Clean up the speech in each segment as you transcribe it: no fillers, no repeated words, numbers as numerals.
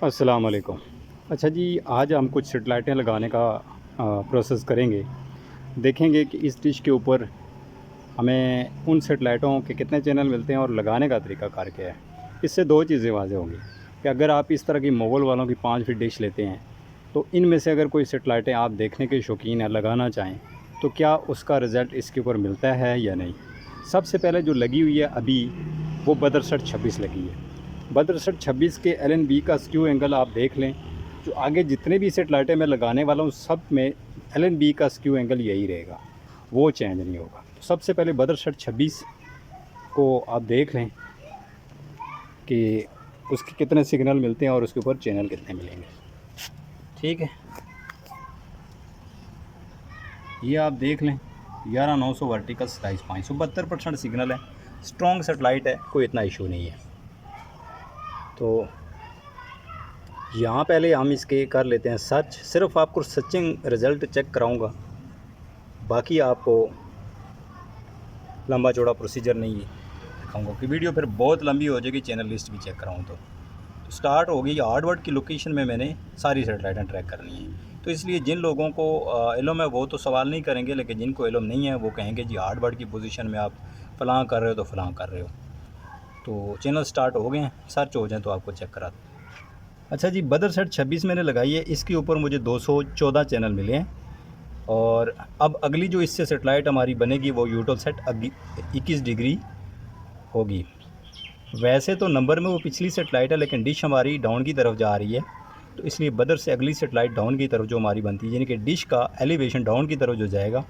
अस्सलाम वालेकुम। अच्छा जी, आज हम कुछ सेटेलाइटें लगाने का प्रोसेस करेंगे। देखेंगे कि इस डिश के ऊपर हमें उन सेटेलाइटों के कितने चैनल मिलते हैं और लगाने का तरीक़ाकार क्या है। इससे दो चीज़ें वाज़ेह होंगी कि अगर आप इस तरह की मोगल वालों की 5 फीट डिश लेते हैं, तो इनमें से अगर कोई सेटेलाइटें आप देखने के शौकीन हैं, लगाना चाहें, तो क्या उसका रिज़ल्ट इसके ऊपर मिलता है या नहीं। सबसे पहले जो लगी हुई है अभी, वो बदरसट 26 लगी है। बदरसट 26 के LNB का स्क्यू एंगल आप देख लें। जो आगे जितने भी सेटेलाइटें मैं लगाने वाला हूँ, सब में LNB का स्क्यू एंगल यही रहेगा, वो चेंज नहीं होगा। तो सबसे पहले बदरसट 26 को आप देख लें कि उसके कितने सिग्नल मिलते हैं और उसके ऊपर चैनल कितने मिलेंगे। ठीक है, ये आप देख लें 11900 वर्टिकल स्लाइस 572% सिग्नल है। स्ट्रॉन्ग सेटेलाइट है, कोई इतना इशू नहीं है। तो यहाँ पहले हम इसके कर लेते हैं सर्च। सिर्फ आपको सर्चिंग रिज़ल्ट चेक कराऊंगा, बाकी आपको लंबा चौड़ा प्रोसीजर नहीं दिखाऊंगा कि वीडियो फिर बहुत लंबी हो जाएगी, चैनल लिस्ट भी चेक कराऊँ तो स्टार्ट हो गई। हार्डवर्ड की लोकेशन में मैंने सारी सेटेलाइटें ट्रैक करनी है। तो इसलिए जिन लोगों को इल्म है वो तो सवाल नहीं करेंगे, लेकिन जिनको इल्म नहीं है वो कहेंगे जी हार्डवर्ड की पोजीशन में आप फ़लाँ कर रहे हो तो फ़लाँ कर रहे हो। तो चैनल स्टार्ट हो गए हैं, सर्च हो जाए तो आपको चेक करा। अच्छा जी, बदरसट 26 मैंने लगाई है, इसके ऊपर मुझे 214 चैनल मिले हैं। और अब अगली जो इससे सेटेलाइट हमारी बनेगी वो यूटोलसेट 21 डिग्री होगी। वैसे तो नंबर में वो पिछली सेटेलाइट है, लेकिन डिश हमारी डाउन की तरफ जा रही है, तो इसलिए बदर से अगली सेटेलाइट डाउन की तरफ जो हमारी बनती है, यानी कि डिश का एलिवेशन डाउन की तरफ जो जाएगा,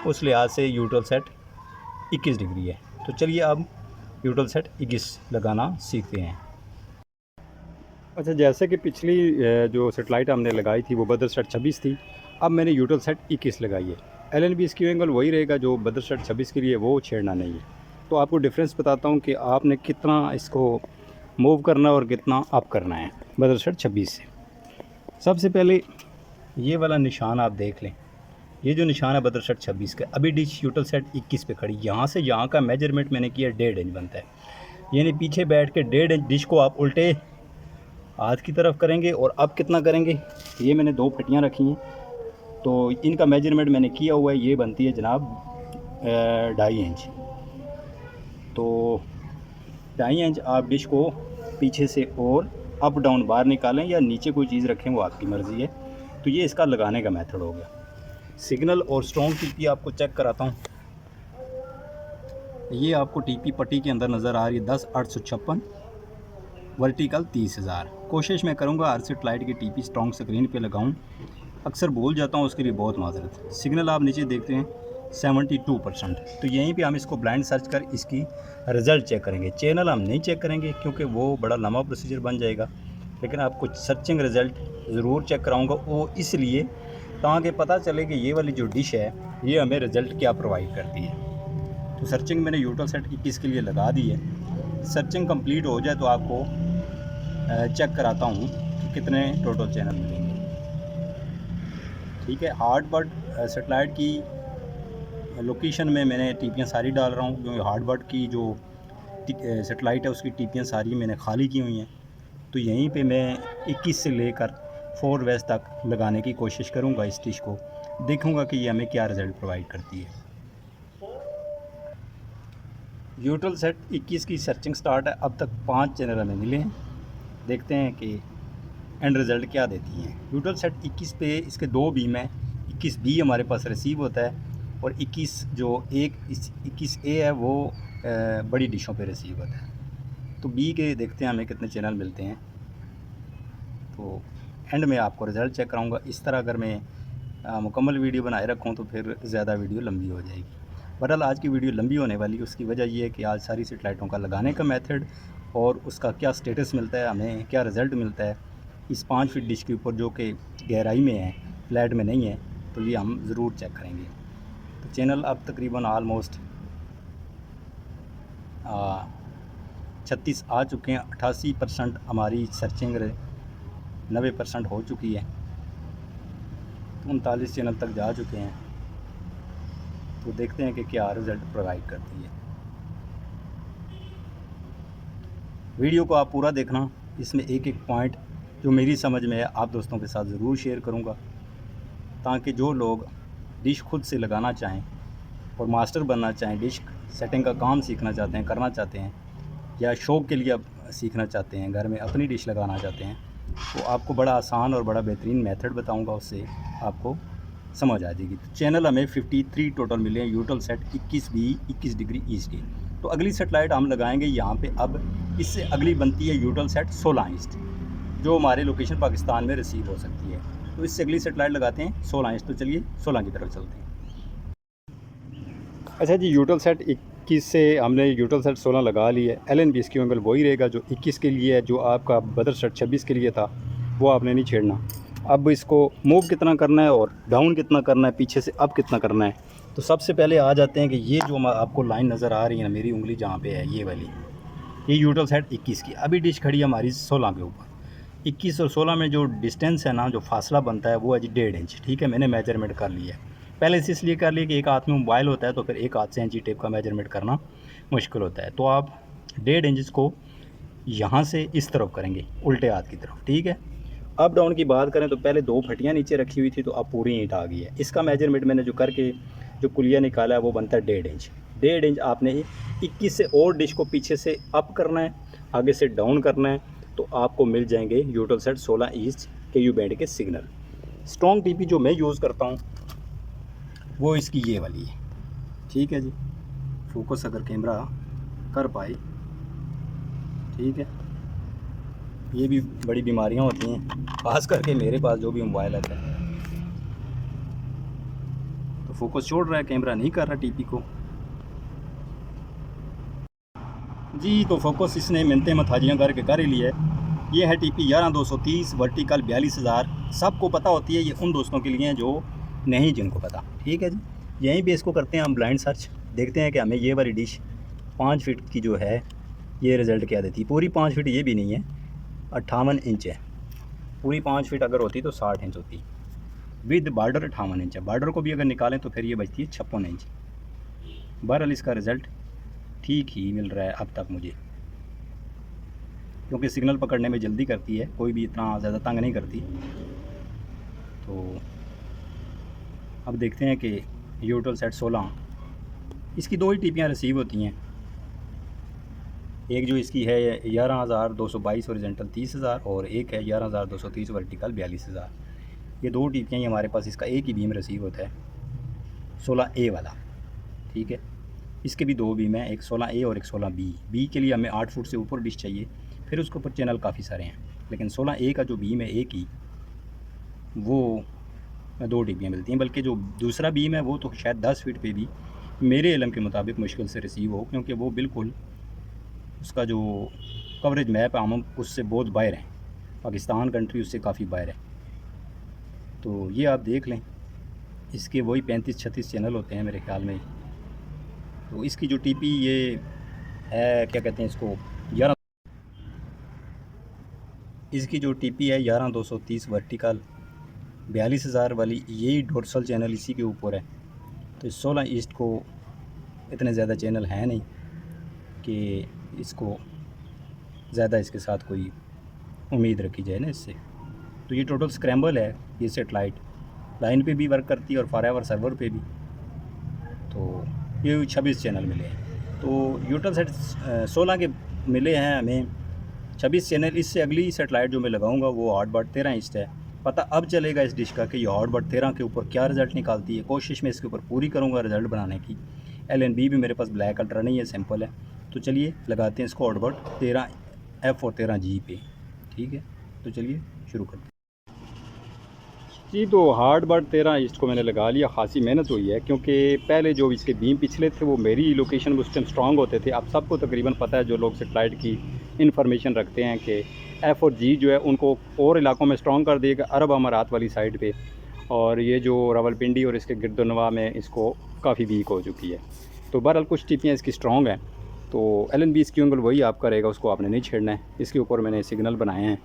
उस लिहाज से यूटोलसेट 21 डिग्री है। तो चलिए अब यूटोलसेट 21 लगाना सीखते हैं। अच्छा, जैसे कि पिछली जो सेटेलाइट हमने लगाई थी वो बदरसट 26 थी, अब मैंने यूटोलसेट 21 लगाई है। LNB स्क्यू एंगल वही रहेगा जो बदरसट 26 के लिए, वो छेड़ना नहीं है। तो आपको डिफरेंस बताता हूँ कि आपने कितना इसको मूव करना और कितना अप करना है बदरसट 26 से। सबसे पहले ये वाला निशान आप देख लें, ये जो निशान है बदरसट 26 का, अभी डिश यूटोलसेट 21 पे खड़ी। यहाँ से यहाँ का मेजरमेंट मैंने किया 1.5 इंच बनता है, यानी पीछे बैठ के 1.5 इंच डिश को आप उल्टे हाथ की तरफ करेंगे। और अब कितना करेंगे, ये मैंने 2 पट्टियाँ रखी हैं, तो इनका मेजरमेंट मैंने किया हुआ है। ये बनती है जनाब 2.5 इंच। तो 2.5 इंच आप डिश को पीछे से और अप डाउन बाहर निकालें या नीचे कोई चीज़ रखें, वो आपकी मर्ज़ी है। तो ये इसका लगाने का मेथड हो गया। सिग्नल और स्ट्रॉन्ग टीपी आपको चेक कराता हूँ। ये आपको टीपी पट्टी के अंदर नज़र आ रही है 10,856, वर्टिकल 30,000। कोशिश मैं करूँगा हर सेटेलाइट की टीपी स्ट्रॉन्ग स्क्रीन पे लगाऊँ, अक्सर भूल जाता हूँ, उसके लिए बहुत माजरत। सिग्नल आप नीचे देखते हैं 72%। तो यहीं पे हम इसको ब्लाइंड सर्च कर इसकी रिज़ल्ट चेक करेंगे। चैनल हम नहीं चेक करेंगे क्योंकि वो बड़ा लंबा प्रोसीजर बन जाएगा, लेकिन आपको सर्चिंग रिज़ल्ट ज़रूर चेक कराऊँगा, वो इसलिए ताकि पता चले कि ये वाली जो डिश है ये हमें रिज़ल्ट क्या प्रोवाइड करती है। तो सर्चिंग मैंने यूटोलसेट 21 के लिए लगा दी है। सर्चिंग कंप्लीट हो जाए तो आपको चेक कराता हूँ कि कितने टोटल चैनल मिलेंगे। ठीक है, हार्डवर्ड सेटेलाइट की लोकेशन में मैंने टीपियाँ सारी डाल रहा हूँ, क्योंकि हार्डवर्ड की जो सेटेलाइट है उसकी टीपियाँ सारी मैंने खाली की हुई हैं। तो यहीं पे मैं 21 से लेकर 4 वेस्ट तक लगाने की कोशिश करूँगा इस डिश को, देखूँगा कि ये हमें क्या रिज़ल्ट प्रोवाइड करती है। यूटोलसेट 21 की सर्चिंग स्टार्ट है। अब तक 5 चैनल हमें मिले हैं, देखते हैं कि एंड रिज़ल्ट क्या देती हैं। यूटोलसेट 21 पे इसके 2 बीम हैं। 21B हमारे पास रिसीव होता है और 21A है वो बड़ी डिशों पे रिसीव होता है। तो B के देखते हैं हमें कितने चैनल मिलते हैं। तो एंड में आपको रिज़ल्ट चेक कराऊंगा। इस तरह अगर मैं मुकम्मल वीडियो बनाए रखूँ तो फिर ज़्यादा वीडियो लंबी हो जाएगी। बहरहाल आज की वीडियो लंबी होने वाली है, उसकी वजह ये है कि आज सारी सेटेलाइटों का लगाने का मेथड और उसका क्या स्टेटस मिलता है, हमें क्या रिज़ल्ट मिलता है इस 5 फीट डिश के ऊपर, जो कि गहराई में है, फ्लैट में नहीं है, तो ये हम ज़रूर चेक करेंगे। तो चैनल अब तकरीबन आलमोस्ट 36 आ चुके हैं। 88% हमारी सर्चिंग 90% हो चुकी है। 39 चैनल तक जा चुके हैं। तो देखते हैं कि क्या रिज़ल्ट प्रोवाइड करती है। वीडियो को आप पूरा देखना, इसमें एक एक पॉइंट जो मेरी समझ में है आप दोस्तों के साथ ज़रूर शेयर करूँगा, ताकि जो लोग डिश खुद से लगाना चाहें और मास्टर बनना चाहें, डिश सेटिंग का काम सीखना चाहते हैं, करना चाहते हैं, या शौक़ के लिए आप सीखना चाहते हैं, घर में अपनी डिश लगाना चाहते हैं, तो आपको बड़ा आसान और बड़ा बेहतरीन मेथड बताऊंगा, उससे आपको समझ आ जाएगी। तो चैनल हमें 53 टोटल मिले हैं, यूटल सेट 21B 21 डिग्री ईस्ट की। तो अगली सेटेलाइट हम लगाएंगे यहाँ पे। अब इससे अगली बनती है यूटल सेट 16 ईस्ट, जो हमारे लोकेशन पाकिस्तान में रिसीव हो सकती है। तो इससे अगली सेटेलाइट लगाते हैं 16 ईस्ट। तो चलिए 16 की तरफ चलते हैं। अच्छा जी, यूटल सेट 21 से हमने यूटल सेट 16 लगा ली है। LNB इसकी एंगल वही रहेगा जो 21 के लिए है, जो आपका बदर सेट 26 के लिए था, वो आपने नहीं छेड़ना। अब इसको मूव कितना करना है और डाउन कितना करना है, पीछे से अप कितना करना है। तो सबसे पहले आ जाते हैं कि ये जो आपको लाइन नज़र आ रही है ना, मेरी उंगली जहाँ पे है ये वाली, ये यूटल सेट 21 की। अभी डिश खड़ी है हमारी 16 के ऊपर। 21 और 16 में जो डिस्टेंस है ना, जो फासला बनता है वो है जी 1.5 इंच। ठीक है, मैंने मेजरमेंट कर लिया है। पहले से इसलिए कर लिया कि एक हाथ में मोबाइल होता है तो फिर एक हाथ से इंची टेप का मेजरमेंट करना मुश्किल होता है। तो आप 1.5 इंच को यहाँ से इस तरफ करेंगे, उल्टे हाथ की तरफ। ठीक है, अप डाउन की बात करें तो पहले 2 फटियाँ नीचे रखी हुई थी, तो अब पूरी ईंट आ गई है। इसका मेजरमेंट मैंने जो करके जो कुलिया निकाला है वो बनता है 1.5 इंच। 1.5 इंच आपने 21 से और डिश को पीछे से अप करना है, आगे से डाउन करना है, तो आपको मिल जाएंगे यूटल सेट 16 ईस्ट KU बैंड के सिग्नल। स्ट्रॉन्ग TP जो मैं यूज़ करता हूँ वो इसकी ये वाली है। ठीक है जी, फोकस अगर कैमरा कर पाए। ठीक है, ये भी बड़ी बीमारियां होती हैं, खास करके मेरे पास जो भी मोबाइल आता है। तो फोकस छोड़ रहा है, कैमरा नहीं कर रहा TP को जी। तो फोकस इसने मिनते मथाजियाँ करके कर ही लिया है। ये है TP 11230 वर्टिकल 42,000। सबको पता होती है, ये उन दोस्तों के लिए हैं जो नहीं जिनको पता। ठीक है जी, यहीं पे इसको करते हैं हम ब्लाइंड सर्च, देखते हैं कि हमें ये वाली डिश 5 फीट की जो है ये रिज़ल्ट क्या देती है। पूरी 5 फीट ये भी नहीं है, 58 इंच है। पूरी 5 फीट अगर होती तो 60 इंच होती, विद बार्डर 58 इंच है। बार्डर को भी अगर निकालें तो फिर ये बचती है 56 इंच। बहरहाल इसका रिज़ल्ट ठीक ही मिल रहा है अब तक मुझे, क्योंकि सिग्नल पकड़ने में जल्दी करती है, कोई भी इतना ज़्यादा तंग नहीं करती। तो अब देखते हैं कि यूटल सेट 16, इसकी 2 ही टीपियाँ रिसीव होती हैं। एक जो इसकी है 11,222 ओरिजेंटल 30,000 और एक है 11,230 वर्टिकल 42,000। ये 2 टीपियाँ ही हमारे पास, इसका एक ही बीम रिसीव होता है 16A वाला। ठीक है, इसके भी 2 बीम हैं, एक 16A और एक 16B। बी के लिए हमें 8 फुट से ऊपर डिश चाहिए, फिर उसके ऊपर चैनल काफ़ी सारे हैं। लेकिन 16A का जो बीम है एक ही, वो 2 टीपियाँ मिलती हैं। बल्कि जो दूसरा बीम है वो तो शायद 10 फीट पे भी मेरे इल्म के मुताबिक मुश्किल से रिसीव हो, क्योंकि वो बिल्कुल उसका जो कवरेज मैप है हम उससे बहुत बाहर हैं, पाकिस्तान कंट्री उससे काफ़ी बाहर है। तो ये आप देख लें, इसके वही 35-36 चैनल होते हैं मेरे ख्याल में। तो इसकी जो TP ये है, क्या कहते हैं इसको, 11, इसकी जो TP है 11,230 वर्टिकल 42,000 वाली, यही डोर्सल चैनल इसी के ऊपर है। तो 16 ईस्ट को इतने ज़्यादा चैनल हैं नहीं कि इसको ज़्यादा इसके साथ कोई उम्मीद रखी जाए ना इससे। तो ये टोटल स्क्रैम्बल है, ये सेटेलाइट लाइन पे भी वर्क करती है और फॉरएवर सर्वर पे भी। तो ये 26 चैनल मिले हैं। तो यूटल सेट 16 के मिले हैं हमें 26 चैनल। इससे अगली सेटेलाइट जो मैं लगाऊंगा वो हॉटबर्ड 13 ईस्ट है। पता अब चलेगा इस डिश का कि ये हॉटबर्ड 13 के ऊपर क्या रिज़ल्ट निकालती है। कोशिश मैं इसके ऊपर पूरी करूँगा रिज़ल्ट बनाने की। LNB भी मेरे पास ब्लैक अल्ट्रा नहीं है, सिंपल है। तो चलिए लगाते हैं इसको हॉटबर्ड 13F और 13G पे। ठीक है, तो चलिए शुरू करते हैं जी। तो हॉटबर्ड 13 ईस्ट को मैंने लगा लिया। खासी मेहनत हुई है, क्योंकि पहले जो इसके बीम पिछले थे वो मेरी लोकेशन में उस टाइम स्ट्रॉन्ग होते थे। अब सबको तकरीबन पता है, जो लोग सेटेलाइट की इन्फॉर्मेशन रखते हैं, कि F और G जो है उनको और इलाकों में स्ट्रॉन्ग कर दिएगा, अरब अमारात वाली साइड पे, और ये जो रावलपिंडी और इसके गिरदनवा में इसको काफ़ी वीक हो चुकी है। तो बहरहाल कुछ टिपियाँ इसकी स्ट्रॉन्ग हैं। तो LNB इसकी एंगल वही आपका रहेगा, उसको आपने नहीं छेड़ना है। इसके ऊपर मैंने सिग्नल बनाए हैं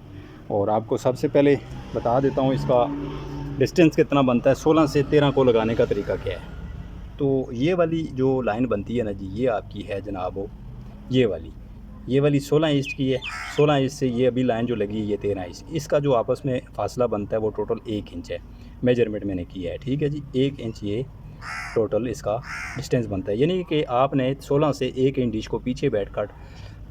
और आपको सबसे पहले बता देता हूँ इसका डिस्टेंस कितना बनता है। 16 से 13 को लगाने का तरीका क्या है। तो ये वाली जो लाइन बनती है ना जी, ये आपकी है जनाब ये वाली। ये वाली 16 इंच की है, 16 इंच से ये अभी लाइन जो लगी है ये 13 इंच। इसका जो आपस में फासला बनता है वो टोटल 1 इंच है, मेजरमेंट मैंने किया है, ठीक है जी। 1 इंच ये टोटल इसका डिस्टेंस बनता है, यानी कि आपने 16 से 1 इंच डिश को पीछे बैठकर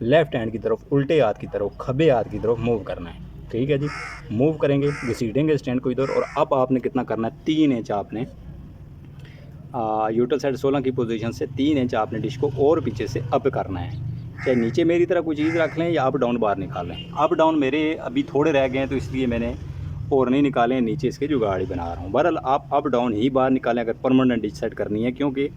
लेफ़्ट हैंड की तरफ, उल्टे हाथ की तरफ, खब्बे हाथ की तरफ मूव करना है, ठीक है जी। मूव करेंगे, घसीटेंगे स्टैंड को इधर, और अब आपने कितना करना है, 3 इंच आपने यूटल साइड 16 की पोजीशन से 3 इंच आपने डिश को और पीछे से अप करना है। चाहे नीचे मेरी तरह कोई चीज़ रख लें या अप डाउन बाहर निकाल लें। अप डाउन मेरे अभी थोड़े रह गए हैं तो इसलिए मैंने और नहीं निकाले, नीचे इसके जुगाड़ ही बना रहा हूँ। बहरहाल आप अप डाउन ही बाहर निकालें अगर परमानेंट डिश सेट करनी है, क्योंकि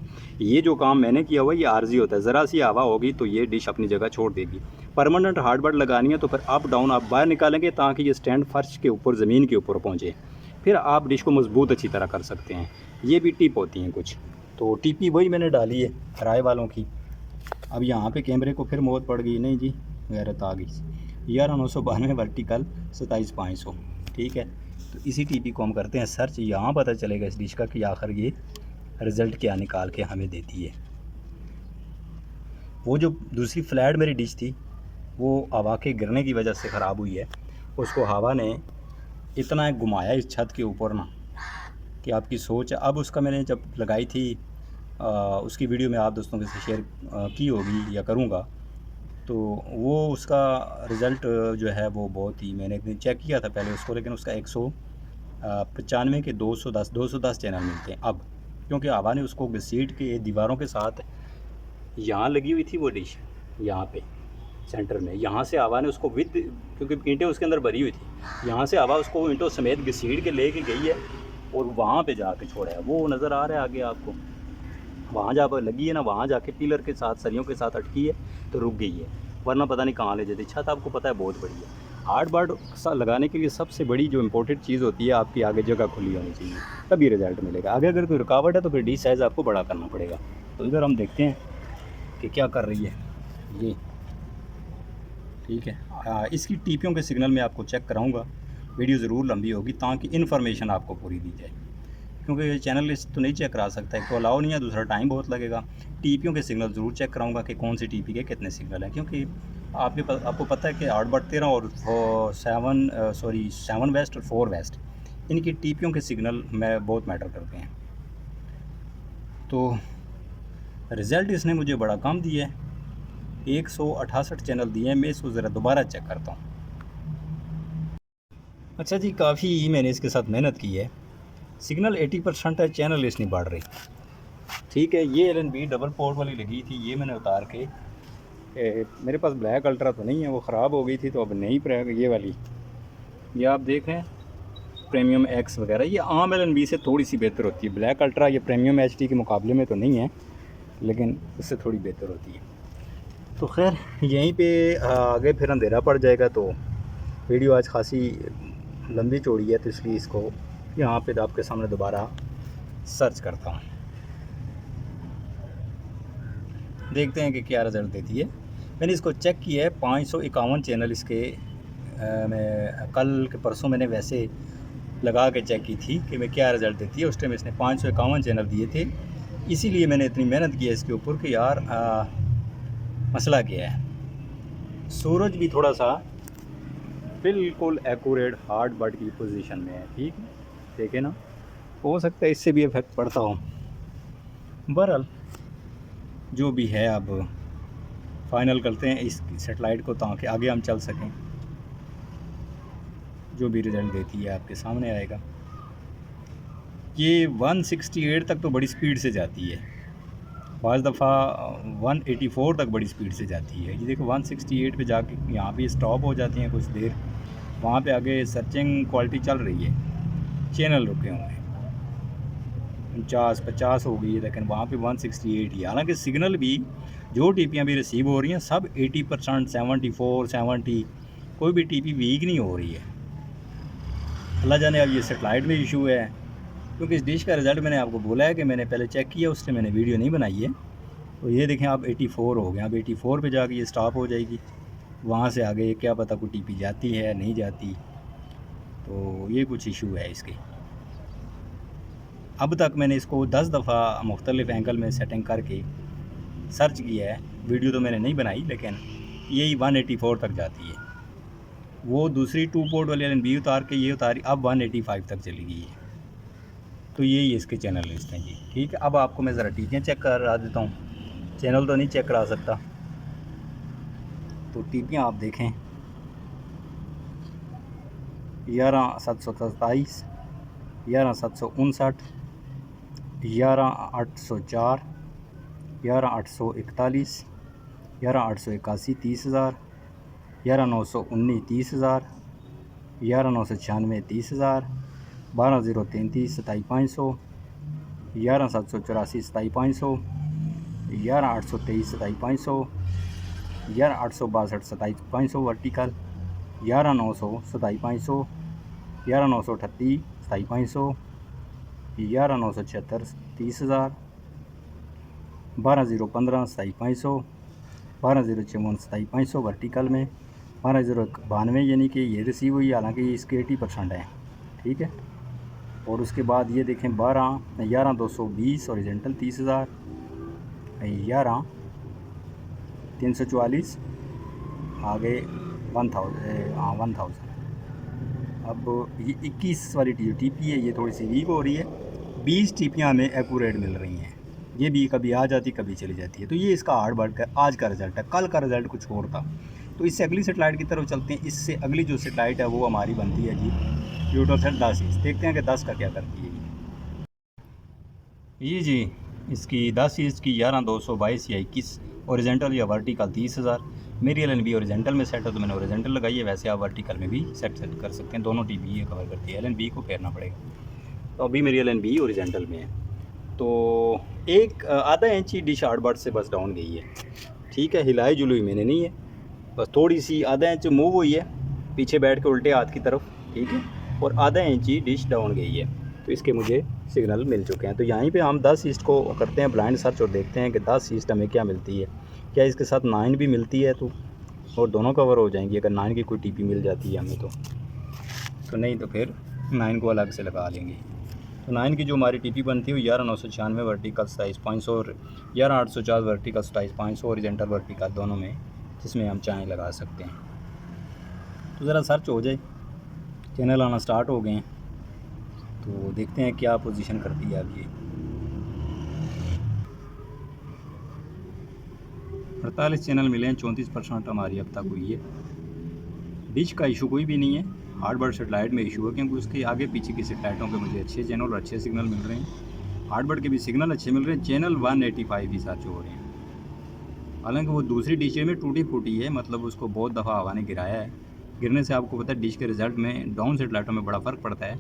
ये जो काम मैंने किया हुआ ये आर्जी होता है, ज़रा सी हवा होगी तो ये डिश अपनी जगह छोड़ देगी। परमानेंट हार्डबोर्ड लगानी है तो फिर अप डाउन आप बाहर निकालेंगे ताकि ये स्टैंड फर्श के ऊपर, ज़मीन के ऊपर पहुँचे, फिर आप डिश को मजबूत अच्छी तरह कर सकते हैं। ये भी टिप होती हैं कुछ, तो टीपी वही मैंने डाली है राय वालों की। अब यहाँ पे कैमरे को फिर मौत पड़ गई, नहीं जी गैरत आ गई। 11,992 वर्टिकल 27,500, ठीक है। तो इसी टीपी को हम करते हैं सर्च, यहाँ पता चलेगा इस डिश का कि आखिर ये रिज़ल्ट क्या निकाल के हमें देती है। वो जो दूसरी फ्लैट मेरी डिश थी वो हवा के गिरने की वजह से ख़राब हुई है, उसको हवा ने इतना घुमाया इस छत के ऊपर ना कि आपकी सोच। अब उसका मैंने जब लगाई थी उसकी वीडियो में आप दोस्तों के साथ शेयर की होगी या करूँगा, तो वो उसका रिज़ल्ट जो है वो बहुत ही, मैंने एक दिन चेक किया था पहले उसको, लेकिन उसका 195 के 210 चैनल मिलते हैं अब, क्योंकि हवा ने उसको घसीट के दीवारों के साथ, यहाँ लगी हुई थी वो डिश यहाँ पे सेंटर में, यहाँ से हवा ने उसको विद, क्योंकि ईंटें उसके अंदर भरी हुई थी, यहाँ से हवा उसको ईंटों समेत घसीट के ले गई है और वहाँ पे जाके छोड़ा है। वो नज़र आ रहा है आगे आपको, वहाँ जा पर लगी है ना, वहाँ जाके पिलर के साथ, सरियों के साथ अटकी है तो रुक गई है, वरना पता नहीं कहाँ ले जाती। छत आपको पता है बहुत बड़ी है। हार्डबोर्ड लगाने के लिए सबसे बड़ी जो इम्पोर्टेंट चीज़ होती है, आपकी आगे जगह खुली होनी चाहिए, तभी रिज़ल्ट मिलेगा। आगे अगर कोई रुकावट है तो फिर डी साइज़ आपको बड़ा करना पड़ेगा। तो इधर हम देखते हैं कि क्या कर रही है ये, ठीक है। इसकी टीपियों के सिग्नल में आपको चेक कराऊंगा, वीडियो ज़रूर लंबी होगी ताकि इन्फॉर्मेशन आपको पूरी दी जाए, क्योंकि ये चैनल लिस्ट तो नहीं चेक करा सकता, एक तो अलाउ नहीं है, दूसरा टाइम बहुत लगेगा। टीपियों के सिग्नल ज़रूर चेक कराऊंगा कि कौन सी टीपी के कितने सिग्नल हैं, क्योंकि आपको पता है कि हार्डबोर्ड 13 और 7 वेस्ट और 4 वेस्ट, इनकी टीपियों के सिग्नल में बहुत मैटर करते हैं। तो रिज़ल्ट इसने मुझे बड़ा कम दिया है, 168 चैनल दिए हैं। मैं इसको ज़रा दोबारा चेक करता हूँ। अच्छा जी, काफ़ी मैंने इसके साथ मेहनत की है, सिग्नल 80% है, चैनल लिस्ट नहीं बढ़ रही, ठीक है। ये LNB डबल पोर्ट वाली लगी थी, ये मैंने उतार के मेरे पास ब्लैक अल्ट्रा तो नहीं है, वो ख़राब हो गई थी, तो अब नहीं ये वाली, ये आप देख रहे हैं प्रीमियम X वगैरह, ये आम LNB से थोड़ी सी बेहतर होती है। ब्लैक अल्ट्रा ये प्रीमियम HD के मुकाबले में तो नहीं है, लेकिन उससे थोड़ी बेहतर होती है। तो खैर यहीं पे आगे फिर अंधेरा पड़ जाएगा, तो वीडियो आज खासी लंबी चौड़ी है, तो इसलिए इसको यहाँ पे आपके सामने दोबारा सर्च करता हूँ, देखते हैं कि क्या रिज़ल्ट देती है। मैंने इसको चेक किया है, 551 चैनल इसके मैं कल के परसों मैंने वैसे लगा के चेक की थी कि मैं क्या रिज़ल्ट देती है। उस टाइम इसने 551 चैनल दिए थे, इसीलिए मैंने इतनी मेहनत की है इसके ऊपर कि यार मसला क्या है। सूरज भी थोड़ा सा बिल्कुल एक्यूरेट हार्डबोर्ड की पोजीशन में है, ठीक है, देखे ना, हो सकता है इससे भी इफेक्ट पड़ता हो। बहरहाल जो भी है, अब फाइनल करते हैं इस सेटेलाइट को ताकि आगे हम चल सकें। जो भी रिज़ल्ट देती है आपके सामने आएगा। ये 168 तक तो बड़ी स्पीड से जाती है, बाज़ दफ़ा 184 तक बड़ी स्पीड से जाती है। ये देखो 168 पे जाके यहाँ पे स्टॉप हो जाती हैं कुछ देर, वहाँ पे आगे सर्चिंग क्वालिटी चल रही है, चैनल रुके हुए हैं, 50 हो गई है, लेकिन वहाँ पे 168 ही। हालांकि सिग्नल भी जो टीपियाँ भी रिसीव हो रही हैं सब 80%, 74, 70, कोई भी टीपी वीक नहीं हो रही है। अल्लाह जाने अब ये सेटेलाइट में इशू है, क्योंकि इस डिश का रिज़ल्ट मैंने आपको बोला है कि मैंने पहले चेक किया, उससे मैंने वीडियो नहीं बनाई है। तो ये देखें आप 84 हो गए, अब 84 पे जाके ये स्टॉप हो जाएगी, वहाँ से आगे क्या पता कोई टीपी जाती है नहीं जाती, तो ये कुछ इशू है इसके। अब तक मैंने इसको 10 दफ़ा मुख्तलिफ़ एंगल में सेटिंग करके सर्च किया है, वीडियो तो मैंने नहीं बनाई, लेकिन यही 184 तक जाती है। वो दूसरी 2 पोर्ट वाली LNB उतार के ये उतारी, अब 185 तक चली गई है। तो यही इसके चैनल लिस्ट हैं जी। ठीक है, अब आपको मैं ज़रा टीपियाँ चेक करा देता हूँ। चैनल तो नहीं चेक करा सकता, तो टीपियाँ आप देखें 11727, 11759, 11804, 11841, 11881 30,000, 11919 30,000, 11996 30,000, 12033 27500, 11784 27500, 11823 27500, 11862 27500 वर्टिकल, 11900 27500, 11938 27500, 11976 30,000, 12015 27500, 12054 27500 वर्टिकल में, 12092 यानी कि ये रिसीव हुई, हालांकि इसके 80% है। ठीक है, और उसके बाद ये देखें 11220 ओरिजेंटल 30,000, 11344 आगे 1000। अब ये 21 वाली टीपी है, ये थोड़ी सी वीक हो रही है। 20 टीपियाँ हमें एक्यूरेट मिल रही हैं, ये भी कभी आ जाती कभी चली जाती है। तो ये इसका हार्ड वर्क है, आज का रिज़ल्ट है। कल का रिज़ल्ट कुछ और था। तो इससे अगली सेटेलाइट की तरफ चलते हैं। इससे अगली जो सेटेलाइट है वो हमारी बनती है जी यूटोसेट 10 ईस्ट। देखते हैं कि 10 का क्या करती है ये जी। इसकी 10 ईस्ट की 11222 या 21 ओरिजेंटल या वर्टिकल 30,000। मेरी LNB ओरिजेंटल में सेट है तो मैंने ओरिजेंटल लगाई है। वैसे आप वर्टिकल में भी सेट कर सकते हैं, दोनों टीपी ये कवर करती है। LNB को फेरना पड़ेगा। तो अभी मेरी LNB ओरिजेंटल में है, तो एक आधा इंची डिश हार्डबर्ड से बस डाउन गई है। ठीक है, हिलाई जुलाई मैंने नहीं है, बस थोड़ी सी आधा इंच मूव हुई है पीछे बैठ के उल्टे हाथ की तरफ। ठीक है, और आधा इंची डिश डाउन गई है, तो इसके मुझे सिग्नल मिल चुके हैं। तो यहीं पे हम 10 ईस्ट को करते हैं ब्लाइंड सर्च और देखते हैं कि 10 ईस्ट हमें क्या मिलती है। क्या इसके साथ 9 भी मिलती है, तो और दोनों कवर हो जाएंगी। अगर 9 की कोई टीपी मिल जाती है हमें तो नहीं तो फिर 9 को अलग से लगा लेंगे। तो 9 की जो हमारी टीपी बनती है वो 11996 वर्टिकल 27,500 और 11804 वर्टिकल 27,500 ओरिजेंटल वर्टिकल दोनों में, जिसमें हम चाहें लगा सकते हैं। तो ज़रा सर्च हो जाए, चैनल आना स्टार्ट हो गए हैं, तो देखते हैं क्या पोजीशन करती है अब ये। 48 चैनल मिले हैं, 34% हमारी अब तक हुई है। डिश का इशू कोई भी नहीं है, हार्डबर्ड सेटेलाइट में इशू है, क्योंकि उसके आगे पीछे की सेटेलाइटों के मुझे अच्छे चैनल और अच्छे सिग्नल मिल रहे हैं। हार्डबर्ड के भी सिग्नल अच्छे मिल रहे हैं। चैनल 185 भी सर्च हो रहे हैं। हालांकि वो दूसरी डिश में टूटी फूटी है, मतलब उसको बहुत दफ़ा हवा ने गिराया है। गिरने से आपको पता है डिश के रिज़ल्ट में डाउन सेटेलाइटों में बड़ा फ़र्क पड़ता है।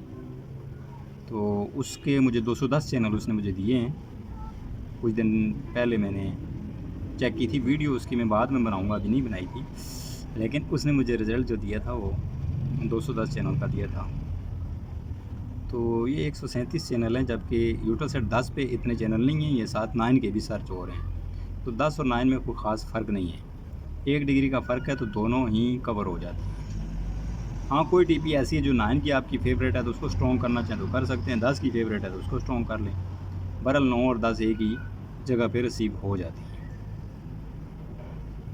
तो उसके मुझे 210 चैनल उसने मुझे दिए हैं। कुछ दिन पहले मैंने चेक की थी वीडियो उसकी, मैं बाद में बनाऊंगा, अभी नहीं बनाई थी, लेकिन उसने मुझे रिज़ल्ट जो दिया था वो 210 चैनल का दिया था। तो ये 137 चैनल हैं, जबकि यूटोसेट 10 पे इतने चैनल नहीं हैं। ये 7 9 के भी सर्च हो रहे हैं। तो 10 और 9 में कोई ख़ास फ़र्क नहीं है, 1 डिग्री का फ़र्क है, तो दोनों ही कवर हो जाते हैं। हाँ, कोई टीपी ऐसी है जो 9 की आपकी फेवरेट है तो उसको स्ट्रॉन्ग करना चाहें तो कर सकते हैं। 10 की फेवरेट है तो उसको स्ट्रॉन्ग कर लें। बहरहाल 9 और 10 एक ही जगह पे रिसीव हो जाती है।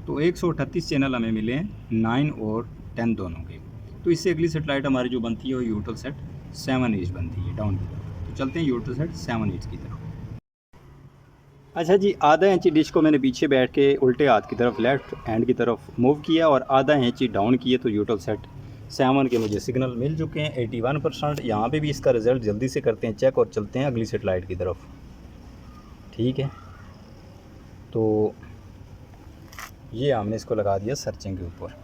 तो 138 चैनल हमें मिले हैं 9 और 10 दोनों के। तो इससे अगली सेटेलाइट हमारी जो बनती है वो यूटोसेट 7 ईस्ट बनती है डाउन की तरफ। तो चलते हैं यूटोसेट 7 ईस्ट की तरफ। अच्छा जी, आधा इंची डिश को मैंने पीछे बैठ के उल्टे हाथ की तरफ लेफ्ट हैंड की तरफ मूव किया और आधा इंची डाउन किए, तो यूटोसेट 7 के मुझे सिग्नल मिल चुके हैं 81%। यहाँ पे भी इसका रिज़ल्ट जल्दी से करते हैं चेक और चलते हैं अगली सेटेलाइट की तरफ। ठीक है, तो ये हमने इसको लगा दिया सर्चिंग के ऊपर।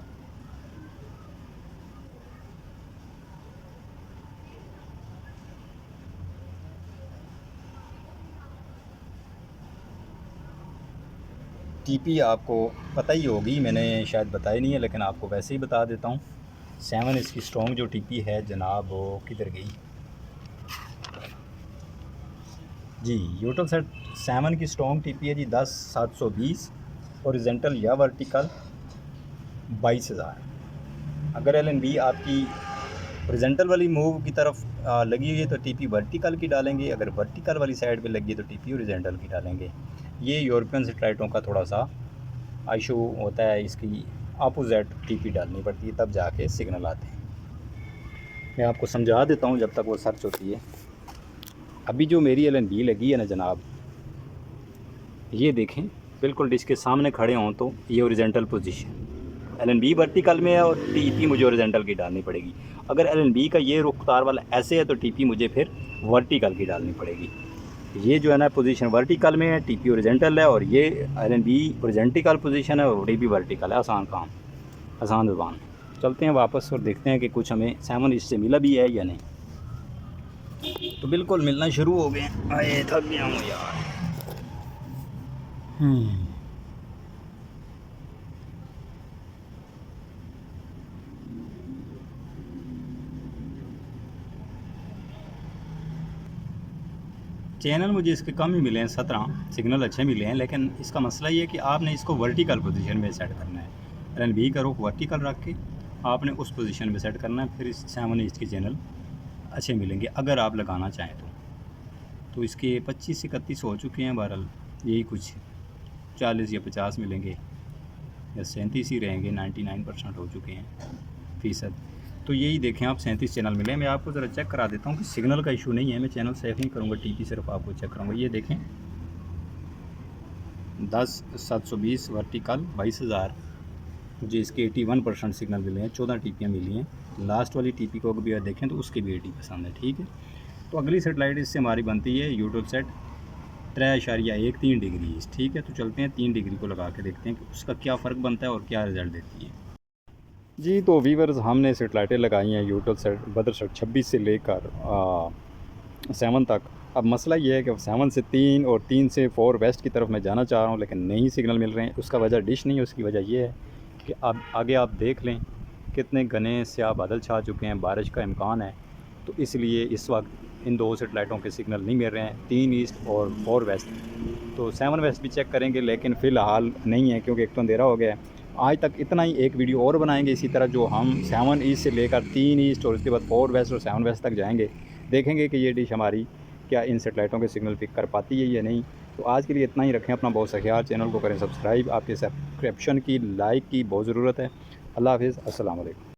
टीपी आपको पता ही होगी, मैंने शायद बताई नहीं है, लेकिन आपको वैसे ही बता देता हूँ। 7 इसकी स्ट्रॉन्ग जो टीपी है जनाब, वो किधर गई जी। यूटोसेट 7 की स्ट्रॉन्ग टीपी है जी 10720 ओरिजेंटल या वर्टिकल 22,000। अगर LNB आपकी ओरिजेंटल वाली मूव की तरफ लगी हुई है तो टीपी वर्टिकल की डालेंगे, अगर वर्टिकल वाली साइड पे लगी है तो टीपी ओरिजेंटल की डालेंगे। ये यूरोपियन सेटेलाइटों का थोड़ा सा इशू होता है, इसकी अपोजिट टीपी डालनी पड़ती है, तब जाके सिग्नल आते हैं। मैं आपको समझा देता हूँ जब तक वो सर्च होती है। अभी जो मेरी LNB लगी है ना जनाब, ये देखें, बिल्कुल डिश के सामने खड़े हों तो ये ओरिजेंटल पोजीशन, LNB वर्टिकल में है और टीपी मुझे ओरिजेंटल की डालनी पड़ेगी। अगर LNB का ये रुख तार वाला ऐसे है तो टीपी मुझे फिर वर्टिकल की डालनी पड़ेगी। ये जो है ना पोजीशन वर्टिकल में है, टीपी ओरिजेंटल है, और ये LNB ओरिजेंटल पोजीशन है और टीपी वर्टिकल है। आसान काम, आसान ज़ुबान। चलते हैं वापस और देखते हैं कि कुछ हमें 7 इससे मिला भी है या नहीं। तो बिल्कुल मिलना शुरू हो गए। आए थक गया हूँ यार। चैनल मुझे इसके कम ही मिले हैं, 17 सिग्नल अच्छे मिले हैं, लेकिन इसका मसला ये है कि आपने इसको वर्टिकल पोजीशन में सेट करना है। LNB का रुख वर्टिकल रख के आपने उस पोजीशन में सेट करना है, फिर इस 7 ईस्ट के चैनल अच्छे मिलेंगे अगर आप लगाना चाहें तो इसके 25 से 31 हो चुके हैं। बहरहाल यही कुछ 40 या 50 मिलेंगे या 37 ही रहेंगे। 99% हो चुके हैं फ़ीसद। तो यही देखें आप, 37 चैनल मिले। मैं आपको ज़रा चेक करा देता हूँ कि सिग्नल का इशू नहीं है। मैं चैनल सेव नहीं करूँगा, टीपी सिर्फ आपको चेक कराऊँगा। ये देखें 10,720 वर्टिकल 22,000, मुझे इसके 81% सिग्नल मिले हैं। 14 टीपियाँ मिली हैं। लास्ट वाली टीपी को भी देखें तो उसके भी 80 पसंद है। ठीक है, तो अगली सेटेलाइट इससे हमारी बनती है यूट्यूबसेट 3.13 डिग्री ईस्ट। ठीक है, तो चलते हैं 3 डिग्री को लगा के देखते हैं कि उसका क्या फ़र्क बनता है और क्या रिज़ल्ट देती है। जी तो वीवर्स, हमने सेटेलाइटें लगाई हैं यूट्यूबसेट बदरसेट 26 से लेकर 7 तक। अब मसला ये है कि 7 से 3 और 3 से 4 वेस्ट की तरफ मैं जाना चाह रहा हूँ, लेकिन नहीं सिग्नल मिल रहे हैं। उसका वजह डिश नहीं है, उसकी वजह ये है कि अब आगे आप देख लें कितने घने स्याह बादल छा चुके हैं, बारिश का इम्कान है। तो इसलिए इस वक्त इन 2 सेटेलाइटों के सिग्नल नहीं मिल रहे हैं, 3 ईस्ट और 4 वेस्ट। तो 7 वेस्ट भी चेक करेंगे, लेकिन फ़िलहाल नहीं है क्योंकि एक तो अंधेरा हो गया है। आज तक इतना ही, एक वीडियो और बनाएंगे इसी तरह, जो हम 7 ईस्ट से लेकर 3 ईस्ट और उसके बाद 4 वेस्ट और 7 वेस्ट तक जाएंगे। देखेंगे कि ये डिश हमारी क्या इन सेटेलाइटों के सिग्नल पिक कर पाती है या नहीं। तो आज के लिए इतना ही रखें। अपना बहुत सा ख्याल, चैनल को करें सब्सक्राइब। आपके सब्सक्रिप्शन की, लाइक की बहुत ज़रूरत है। अल्लाह हाफ़िज़, अस्सलाम वालेकुम।